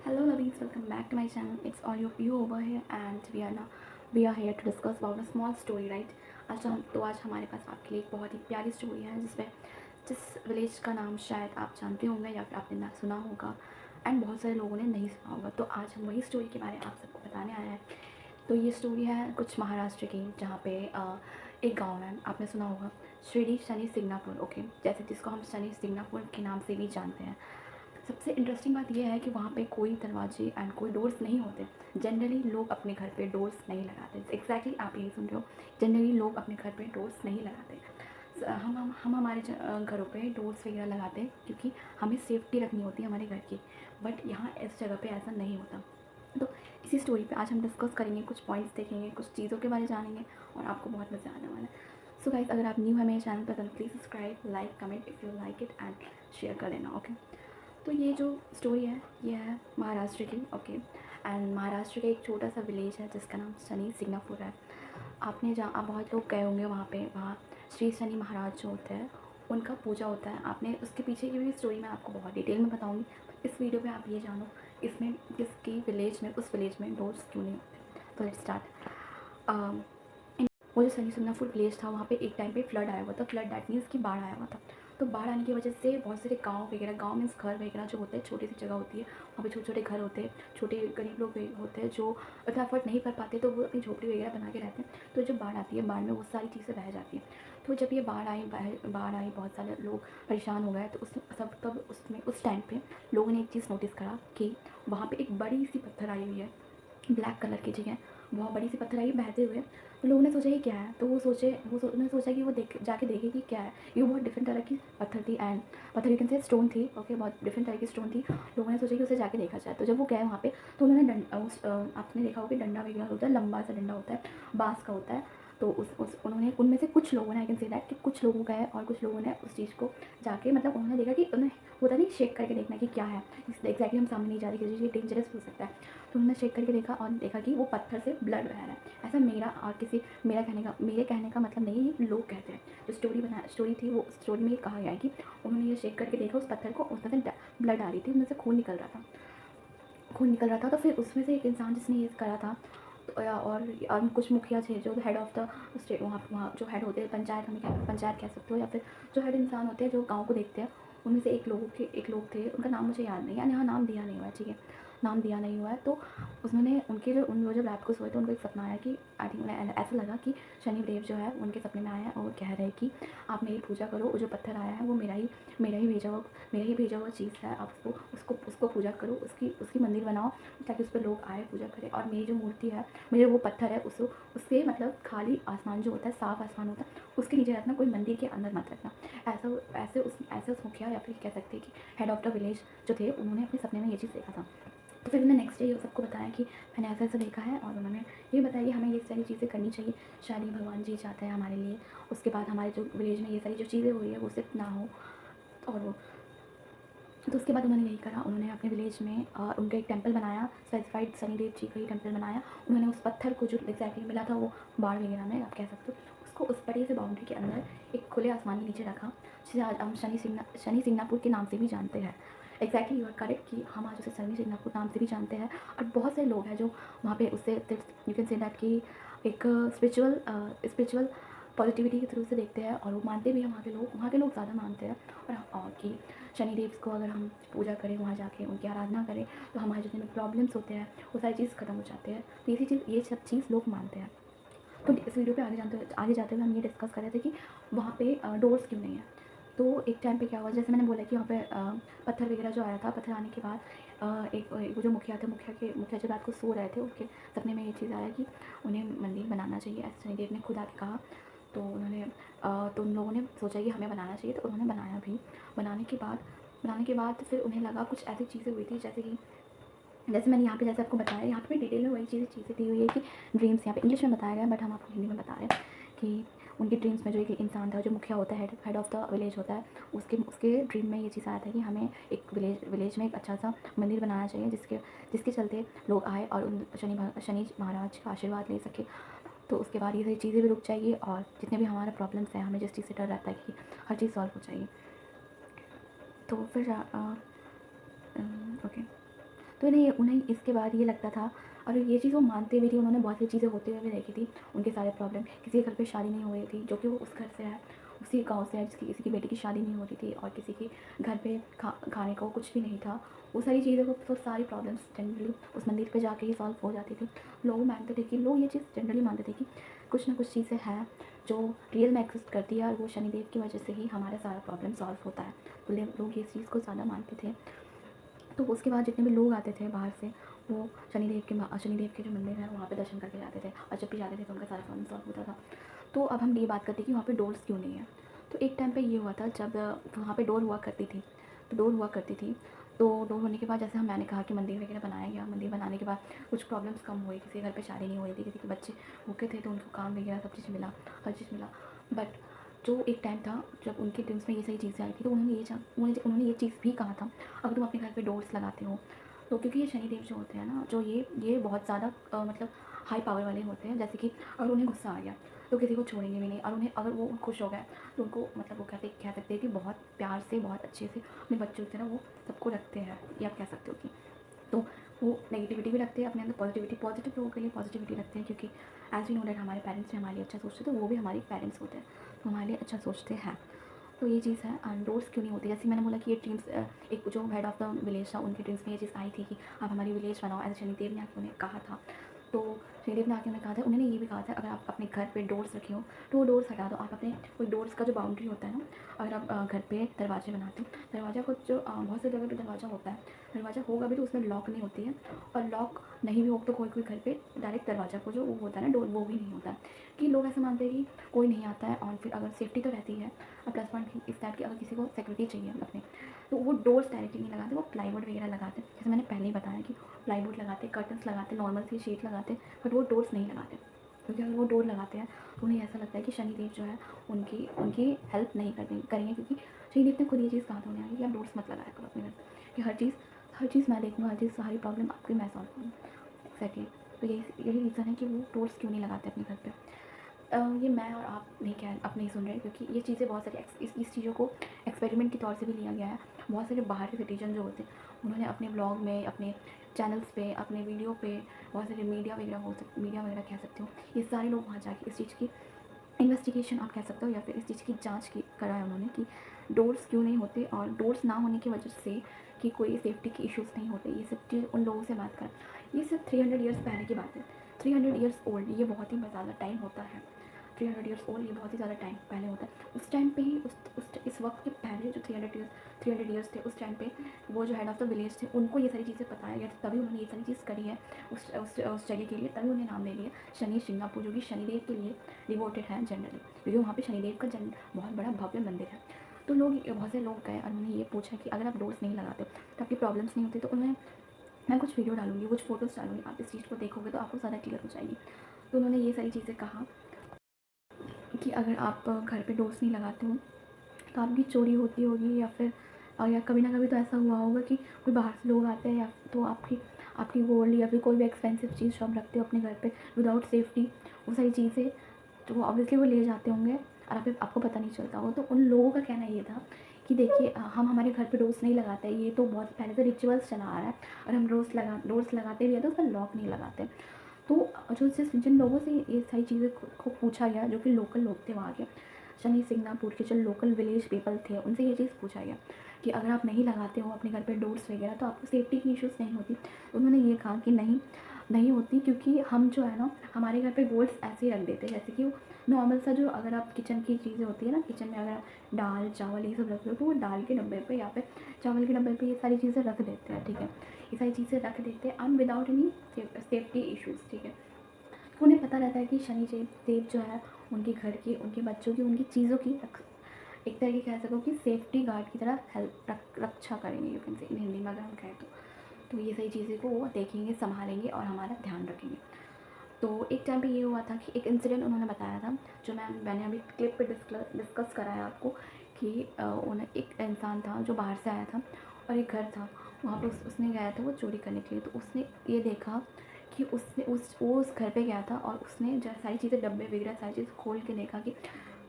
Hello lovies, welcome back to my channel. It's all you over here and we are here to discuss about a small story, right? आज हमारे पास आपके लिए एक बहुत ही प्यारी story है जिस विलेज का नाम शायद आप जानते होंगे या फिर आपने ना सुना होगा एंड बहुत सारे लोगों ने नहीं सुना होगा। तो आज हम वही स्टोरी के बारे में आप सबको बताने आए हैं। तो ये स्टोरी है कुछ महाराष्ट्र की, जहाँ पे एक गांव है, आपने सुना होगा शिरडी शनि सिंगनापुर। ओके, जैसे जिसको हम शनि सिंगनापुर के नाम से भी जानते हैं। सबसे इंटरेस्टिंग बात यह है कि वहाँ पे कोई दरवाजे एंड कोई डोर्स नहीं होते। जनरली लोग अपने घर पे डोर्स नहीं लगाते। एग्जैक्टली आप यही सुन रहे हो, जनरली लोग अपने घर पे डोर्स नहीं लगाते। हम हमारे घरों पे डोर्स वगैरह लगाते हैं क्योंकि हमें सेफ्टी रखनी होती है हमारे घर की। बट यहाँ इस जगह पे ऐसा नहीं होता। तो इसी स्टोरी पे आज हम डिस्कस करेंगे, कुछ पॉइंट्स देखेंगे, कुछ चीज़ों के बारे में जानेंगे और आपको बहुत मज़ा आने वाला है। सो गाइस, अगर आप न्यू है मेरे चैनल पर तो please subscribe, like, comment if you like it and share कर लेना। ओके, तो ये जो स्टोरी है ये है महाराष्ट्र की। ओके, एंड महाराष्ट्र का एक छोटा सा विलेज है जिसका नाम शनि सिंगनापुर है। आपने जहाँ आप बहुत लोग गए होंगे वहाँ पे, वहाँ श्री शनि महाराज जो होते हैं उनका पूजा होता है। आपने उसके पीछे की भी स्टोरी मैं आपको बहुत डिटेल में बताऊँगी। इस वीडियो में आप ये जानो इसमें किसकी विलेज में, उस विलेज में डोर्स क्यों नहीं होते। तो लेट्स स्टार्ट। वो जो शनि सिंगनापुर विलेज था वहाँ पे एक टाइम पे फ्लड आया हुआ था। फ्लड दैट मीन्स कि बाढ़ आया हुआ था। तो बाढ़ आने की वजह से बहुत सारे गाँव वगैरह, गाँव मीन्स घर वगैरह जो होते हैं, छोटी सी जगह होती है, वहाँ पे छोटे छोटे घर होते हैं, छोटे गरीब लोग होते हैं जो इतना अफोर्ड नहीं कर पाते, तो वो अपनी झोपड़ी वगैरह बना के रहते हैं। तो जब बाढ़ आती है, बाढ़ में वो सारी चीज़ें बह जाती हैं। तो जब ये बाढ़ आई, बहुत सारे लोग परेशान हो गए। तो उस सब तब उसमें उस टाइम पे लोगों ने एक चीज़ नोटिस करा कि वहाँ पे एक बड़ी सी पत्थर आई हुई है, ब्लैक कलर की, ठीक है, बहुत बड़ी सी पत्थर आई बहते हुए। तो लोगों ने सोचा ये क्या है। तो उन्होंने सोचा कि वो जाके देखे कि क्या है। ये बहुत डिफरेंट तरह की पत्थर थी एंड पत्थर यू कैन से स्टोन थी। ओके, बहुत डिफरेंट तरह की स्टोन थी। लोगों ने सोचा कि उसे जाके देखा जाए। तो जब वो गए वहाँ पे तो उन्होंने आपने देखा होगा कि डंडा वगैरह होता है, लंबा सा डंडा होता है, बाँस का होता है। तो उन्होंने, उनमें से कुछ लोगों ने, आई कैन से दैट, कि कुछ लोगों गए और कुछ लोगों ने उस चीज़ को जाके, मतलब उन्होंने देखा कि उन्हें होता नहीं शेक करके देखना कि क्या है। एग्जैक्टली हम सामने नहीं जा रहे क्योंकि ये डेंजरस हो सकता है। तो उन्होंने चेक करके देखा और देखा कि वो पत्थर से ब्लड बह रहा है। ऐसा मेरे कहने का मतलब नहीं, ये लोग कहते हैं। जो स्टोरी थी, वो स्टोरी में ये कहा गया है कि उन्होंने ये चेक करके देखा उस पत्थर को, उसमें से ब्लड आ रही थी, उसमें से खून निकल रहा था। तो फिर उसमें से एक इंसान जिसने ये करा था, तो और कुछ मुखिया थे जो हेड ऑफ़ द स्टेट, वहाँ जो हेड होते हैं, पंचायत, हमें क्या पंचायत कह सकते हो, या फिर जो हेड इंसान होते हैं जो गाँव को देखते हैं, उनमें से एक लोग थे, उनका नाम मुझे याद नहीं है, यहाँ नाम दिया नहीं हुआ है, ठीक है, नाम दिया नहीं हुआ है। तो उन्होंने उन लोग जब रात को सोए तो उनको एक सपना आया कि आई थिंक उन्हें ऐसा लगा कि शनिदेव जो है उनके सपने में आया है और कह रहे हैं कि आप मेरी पूजा करो, वो जो पत्थर आया है वो मेरा ही भेजा हुआ चीज़ है, आप उसको पूजा करो, उसकी मंदिर बनाओ ताकि उस पर लोग आए, पूजा करें। और मेरी जो मूर्ति है, मेरे वो पत्थर है, उसके मतलब खाली आसमान जो होता है, साफ आसमान होता है, उसके नीचे रखना, कोई मंदिर के अंदर मत रखना। ऐसे उस मुखिया, या फिर कह सकते हैं कि हेड ऑफ़ द विलेज जो थे, उन्होंने अपने सपने में ये चीज़ देखा था। तो फिर उन्होंने नेक्स्ट डे ये सबको बताया कि मैंने ऐसा देखा है, और उन्होंने ये बताया कि हमें ये सारी चीज़ें करनी चाहिए, शायद ही भगवान जी चाहते हैं हमारे लिए। उसके बाद हमारे जो विलेज में ये सारी जो चीज़ें हो रही है वो सिर्फ ना हो। और वो, तो उसके बाद उन्होंने यही करा, उन्होंने अपने विलेज में उनका एक टेंपल बनाया, स्पेसिफाइड शनिदेव जी का ही टेंपल बनाया। उन्होंने उस पत्थर को जो एग्जैक्टली मिला था वो बाढ़ वगैरह में, आप कह सकते हो, उसको उस बड़े से बाउंड्री के अंदर एक खुले आसमान के नीचे रखा, जिसे आज हम शनि सिंगनापुर के नाम से भी जानते हैं। एग्जैक्टली यू आर करेक्ट कि हम आज उसे शनि सिंगनापुर नाम से भी जानते हैं। और बहुत से लोग हैं जो वहाँ पे उससे, यू कैन से दैट, कि एक स्पिरिचुअल पॉजिटिविटी के थ्रू से देखते हैं, और वो मानते भी हैं। वहाँ के लोग ज़्यादा मानते हैं। और कि शनिदेव को अगर हम पूजा करें, वहाँ जाके उनकी आराधना करें, तो हमारे जितने भी प्रॉब्लम्स होते हैं वो सारी चीज़ खत्म हो जाते हैं। तो ये सब चीज़ लोग मानते हैं। तो इस वीडियो पे आगे जाते हुए हम ये डिस्कस कर रहे थे कि वहाँ पे डोर्स क्यों नहीं है। तो एक टाइम पे क्या हुआ, जैसे मैंने बोला कि वहाँ पे पत्थर वगैरह जो आया था, पत्थर आने के बाद वो जो मुखिया थे, मुखिया जब रात को सो रहे थे, उनके सपने में ये चीज़ आया कि उन्हें मंदिर बनाना चाहिए, ऐसे शनिदेव ने खुद आके कहा। तो तो उन लोगों ने सोचा कि हमें बनाना चाहिए, तो उन्होंने बनाया भी। बनाने के बाद फिर उन्हें लगा कुछ ऐसी चीज़ें हुई थी, जैसे मैंने यहाँ पे जैसे आपको बताया, यहाँ पे डिटेल में वही चीज़ें दी हुई है कि ड्रीम्स, यहाँ पे इंग्लिश में बताया गया है बट हम आपको हिंदी में बता रहे हैं कि उनके ड्रीम्स में जो एक इंसान था, जो मुखिया होता है, हेड ऑफ़ द विलेज होता है, उसके ड्रीम में ये चीज़ आया था कि हमें एक विलेज में एक अच्छा सा मंदिर बनाना चाहिए, जिसके चलते लोग आए और उन शनि महाराज का आशीर्वाद ले सके। तो उसके बाद ये सारी चीज़ें भी रुक जाएगी, और जितने भी हमारे प्रॉब्लम्स हैं, हमें जिस चीज़ से डर रहता है कि हर चीज़ सॉल्व हो जाएगी। तो फिर ओके, तो उन्हें इसके बाद ये लगता था, और ये चीज़ वो मानते भी थी। उन्होंने बहुत सी चीज़ें होते हुए भी देखी थी, उनके सारे प्रॉब्लम। किसी के घर पे शादी नहीं हो रही थी, जो कि वो उस घर से है, उसी गाँव से है, जिसकी किसी की बेटी की शादी नहीं हो रही थी, और किसी के घर पे खाने को कुछ भी नहीं था। वो सारी चीज़ों को, तो सारी प्रॉब्लम्स जनरली उस मंदिर पे जाके ही सॉल्व हो जाती थी। लोग मानते थे कि लोग ये चीज़ जनरली मानते थे कि कुछ ना कुछ चीज़ें हैं जो रियल में एग्जिस्ट करती है, और वो शनिदेव की वजह से ही हमारा सारा प्रॉब्लम सॉल्व होता है। तो लोग इस चीज़ को ज़्यादा मानते थे। तो उसके बाद जितने भी लोग आते थे बाहर से, वो शनिदेव के जो मंदिर है वहाँ पे दर्शन करके जाते थे, और जब भी जाते थे तो उनका सारा प्रॉब्लम सॉल्व होता था। तो अब हम ये बात करते हैं कि वहाँ पे डोर्स क्यों नहीं है। तो एक टाइम पे ये हुआ था, जब वहाँ पे डोर हुआ करती थी। तो डोर हुआ करती थी, तो डोर होने के बाद, जैसे मैंने कहा कि मंदिर वगैरह बनाया गया, मंदिर बनाने के बाद कुछ प्रॉब्लम्स कम हुई। किसी के घर पे शादी नहीं हो रही थी, किसी के बच्चे भूखे थे तो उनको काम वगैरह सब चीज़ मिला, हर चीज़ मिला। बट जो एक टाइम था जब उनके ड्रीम्स में ये सारी चीज़ें आई थी, तो उन्होंने ये चीज़ भी कहा था, अगर तुम अपने घर पे डोर्स लगाते हो, तो क्योंकि ये शनिदेव जो होते हैं ना, जो ये बहुत ज़्यादा मतलब हाई पावर वाले होते हैं। जैसे कि अगर उन्हें गुस्सा आ गया तो किसी को छोड़ेंगे भी नहीं, और उन्हें अगर वो खुश हो गए तो उनको मतलब वो कह सकते हैं कि बहुत प्यार से, बहुत अच्छे से अपने बच्चों की तरह वो सबको रखते हैं, ये आप कह सकते हो कि। तो वो नेगेटिविटी भी रखते हैं अपने अंदर, पॉजिटिव लोगों के लिए पॉजिटिविटी रखते हैं, क्योंकि एज वी नो डैट हमारे पेरेंट्स भी हमारे लिए अच्छा सोचते हैं, तो वो भी हमारे पेरेंट्स होते हैं, तो हमारे लिए अच्छा सोचते हैं। तो ये चीज़ है। एंड डोर्स क्यों नहीं होती, जैसे मैंने बोला कि ये ड्रीम्स, एक जो हेड ऑफ़ द विलेज था, उनके ड्रीम्स में ये चीज़ आई थी कि आप हमारी विलेज बनाओ, ऐसे शनिदेव ने आके उन्हें कहा था। तो शनिदेव ने आके उन्हें कहा था, उन्होंने ये भी कहा था, अगर आप अपने घर पे डोर्स रखे हो तो वो डोर्स हटा दो। आप अपने कोई डोर्स का जो बाउंड्री होता है ना, अगर आप घर पे दरवाजे बनाते हो, दरवाज़ा को जो बहुत से जगह पे दरवाज़ा होता है, दरवाज़ा होगा भी तो उसमें लॉक नहीं होती है, और लॉक नहीं भी हो तो कोई घर पे डायरेक्ट दरवाज़ा को जो वो होता है ना डोर, वो भी नहीं होता है। कि लोग ऐसे मानते हैं कि कोई नहीं आता है, और फिर अगर सेफ्टी तो रहती है, और प्लस पॉइंट इस टाइप की, अगर किसी को सिक्योरिटी चाहिए अपने, तो वो डोर्स डायरेक्टली नहीं लगाते, वो प्लाईवुड वगैरह लगाते हैं। जैसे मैंने पहले ही बताया कि प्लाईवुड लगाते, कर्टन्स लगाते, नॉर्मल सी शीट लगाते, बट वो डोर्स नहीं लगाते, क्योंकि अगर वो डोर लगाते हैं तो उन्हें ऐसा लगता है कि शनिदेव जो है उनकी उनकी हेल्प नहीं करेंगे, क्योंकि शनिदेव ने खुद ये चीज़ कहा था उन्हें कि आप डोर्स मत लगाया करो अपने घर पर, कि हर चीज़ मैं देखूँगा, हर चीज़, सारी प्रॉब्लम आपकी मैं सॉल्व करूँगा। एक्जैक्टली। तो यही रीज़न है कि वो डोर्स क्यों नहीं लगाते अपने घर पर। ये मैं और आप नहीं अब नहीं सुन रहे, क्योंकि ये चीज़ें बहुत सारी इस चीज़ों को एक्सपेरिमेंट के तौर से भी लिया गया है। बहुत सारे बाहर के सिटीजन जो होते हैं, उन्होंने अपने ब्लॉग में, अपने चैनल्स पे, अपने वीडियो पे, बहुत सारे मीडिया वगैरह कह सकते हो, ये सारे लोग वहाँ जाके इस चीज़ की इन्वेस्टिगेशन आप कह सकते हो, या फिर इस चीज़ की जांच की करा है उन्होंने, कि डोर्स क्यों नहीं होते, और डोर्स ना होने की वजह से कि कोई सेफ्टी की इश्यूज़ नहीं होते। ये सब चीज़ उन लोगों से बात कर, ये सिर्फ 300 ईयर्स पहले की बात है। 300 ईयर्स ओल्ड, ये बहुत ही ज़्यादा टाइम होता है। 300 ईयर्स ओल्ड, ये बहुत ही ज़्यादा टाइम पहले होता है। उस टाइम पे ही इस वक्त के पहले जो 300 ईयर्स थे, उस टाइम पे वो जो हेड ऑफ़ द विलेज थे, उनको ये सारी चीज़ें बताया गया था, तभी उन्होंने ये सारी चीज़ करी है उस जगह के लिए, तभी उन्हें नाम ले लिया शनि शिंगणापुर, जो कि शनिदेव के लिए डिवोटेड है जनरली, क्योंकि वहाँ पे शनिदेव का बहुत बड़ा भव्य मंदिर है। तो बहुत से लोग गए और उन्होंने ये पूछा कि अगर आप डोर्स नहीं लगाते हो तो आपकी प्रॉब्लम्स नहीं होती। तो उन्हें, मैं कुछ वीडियो डालूंगी, कुछ फ़ोटोज़ डालूंगी, आप इस चीज़ को देखोगे तो आपको ज़्यादा क्लियर हो जाएगी। तो उन्होंने ये सारी चीज़ें कहा कि अगर आप घर पे डोर्स नहीं लगाते हो तो आपकी चोरी होती होगी, या फिर या कभी ना कभी तो ऐसा हुआ होगा कि कोई बाहर से लोग आते हैं, या तो आपकी गोल्ड या फिर कोई भी एक्सपेंसिव चीज़ जो आप रखते हो अपने घर पे विदाउट सेफ्टी, वो सारी चीज़ें तो वो ऑब्वियसली वो ले जाते होंगे, और आपको पता नहीं चलता होगा। तो उन लोगों का कहना ये था कि देखिए, हम हमारे घर पे डोर्स नहीं लगाते, ये तो बहुत पहले से रिचुअल्स चला आ रहा है, और हम डोर्स लगाते भी हैं तो उसका लॉक नहीं लगाते। तो जिन लोगों से ये सारी चीज़ें को पूछा गया, जो कि लोकल लोग थे वहाँ के, शनि सिंगनापुर के जो लोकल विलेज पीपल थे, उनसे ये चीज़ पूछा गया कि अगर आप नहीं लगाते हो अपने घर पे डोर्स वगैरह तो आपको सेफ्टी की इश्यूज़ नहीं होती। तो उन्होंने ये कहा कि नहीं होती, क्योंकि हम जो है ना, हमारे घर पे गोल्ड्स ऐसे ही रख देते हैं, जैसे कि वो नॉर्मल सा, जो अगर आप किचन की चीज़ें होती है ना, किचन में अगर आप दाल चावल ये सब रख लो, तो वो दाल के डब्बे पे या फिर चावल के डब्बे पे ये सारी चीज़ें रख देते हैं, ठीक है। ये सारी चीज़ें रख देते हैं हम विदाउट एनी सेफ्टी इश्यूज़, ठीक है। तो उन्हें पता रहता है कि शनि देव जो है उनके घर की, उनके बच्चों की, उनकी चीज़ों की एक तरह की कह सको कि सेफ्टी गार्ड की तरह रक्षा करेंगे, यू कैन से इन हिंदी में अगर हम कहें तो ये सारी चीज़ें को वो देखेंगे, संभालेंगे और हमारा ध्यान रखेंगे। तो एक टाइम पे ये हुआ था कि एक इंसिडेंट उन्होंने बताया था, जो मैंने अभी क्लिप पे डिस्कस कराया आपको, कि उन्हें एक इंसान था जो बाहर से आया था, और एक घर था वहाँ पे, उसने गया था वो चोरी करने के लिए। तो उसने ये देखा कि वो उस घर पे गया था, और उसने जो सारी चीज़ें, डब्बे वगैरह सारी चीज़ खोल के देखा कि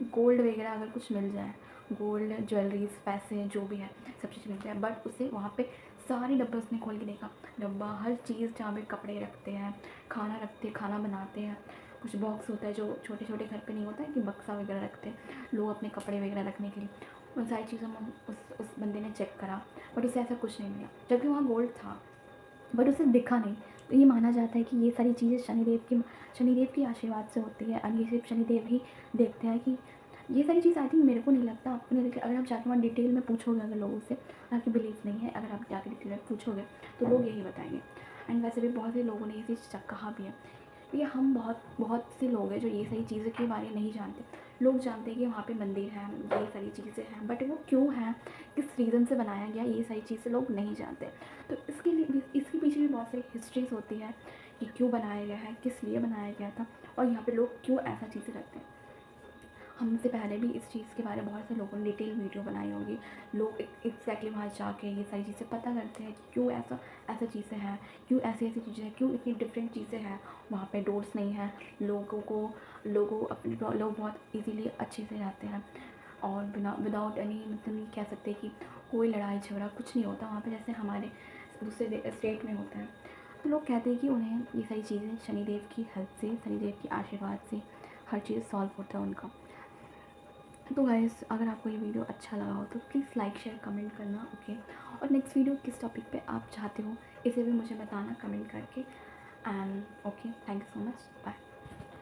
गोल्ड वगैरह अगर कुछ मिल जाए, गोल्ड ज्वेलरीज पैसे जो भी है सब चीज़ मिल जाए, बट उसे वहाँ पे सारे डब्बे उसने खोल के देखा, डब्बा हर चीज़ जहाँ पे कपड़े रखते हैं, खाना रखते हैं, खाना बनाते हैं, कुछ बॉक्स होता है जो छोटे छोटे घर पे नहीं होता है कि बक्सा वगैरह रखते हैं लोग अपने कपड़े वगैरह रखने के लिए, उन सारी चीज़ों में उस बंदे ने चेक करा, बट उसे ऐसा कुछ नहीं मिला, जबकि वहाँ गोल्ड था, बट उसे दिखा नहीं। तो ये माना जाता है कि ये सारी चीज़ें शनिदेव की आशीर्वाद से होती है, और ये सिर्फ शनिदेव ही देखते हैं कि ये सारी चीज़। आई थिंक मेरे को नहीं लगता, आपको नहीं लगता। अगर आप जाके वहाँ डिटेल में पूछोगे अगर लोगों से, आपकी बिलीफ नहीं है, अगर आप जाके डिटेल में पूछोगे तो लोग यही बताएंगे। एंड वैसे भी बहुत से लोगों ने ये चीज़ कहा भी है। ये हम बहुत बहुत से लोग हैं जो ये सारी चीज़ों के बारे में नहीं जानते। लोग जानते हैं कि वहाँ पे मंदिर है, ये सारी चीज़ें हैं, बट वो क्यों है, किस रीज़न से बनाया गया, ये सारी चीज़ें लोग नहीं जानते। तो इसके लिए भी, इसके पीछे भी बहुत सारी हिस्ट्रीज होती है कि क्यों बनाया गया है, किस लिए बनाया गया था, और यहाँ पे लोग क्यों ऐसा चीज़ें करते हैं। हमसे पहले भी इस चीज़ के बारे में बहुत से लोगों ने डिटेल वीडियो बनाई होगी। लोग एग्जैक्टली वहाँ जाके ये सारी चीज़ें पता करते हैं कि क्यों ऐसा ऐसा चीज़ें हैं, क्यों ऐसी ऐसी चीज़ें हैं, क्यों इतनी डिफरेंट चीज़ें हैं। वहाँ पे डोर्स नहीं हैं, लोग बहुत इजीली अच्छे से रहते हैं, और विदाउट एनी, मतलब नहीं कह सकते कि कोई लड़ाई झगड़ा कुछ नहीं होता वहाँ पे, जैसे हमारे दूसरे स्टेट में होता है। तो लोग कहते हैं कि उन्हें ये सारी चीज़ें शनिदेव की हेल्प से, शनिदेव के आशीर्वाद से हर चीज़ सॉल्व होता है उनका। तो गाइस, अगर आपको ये वीडियो अच्छा लगा हो तो प्लीज़ लाइक शेयर कमेंट करना, ओके। और नेक्स्ट वीडियो किस टॉपिक पे आप चाहते हो इसे भी मुझे बताना कमेंट करके। And okay, thank you so much, bye.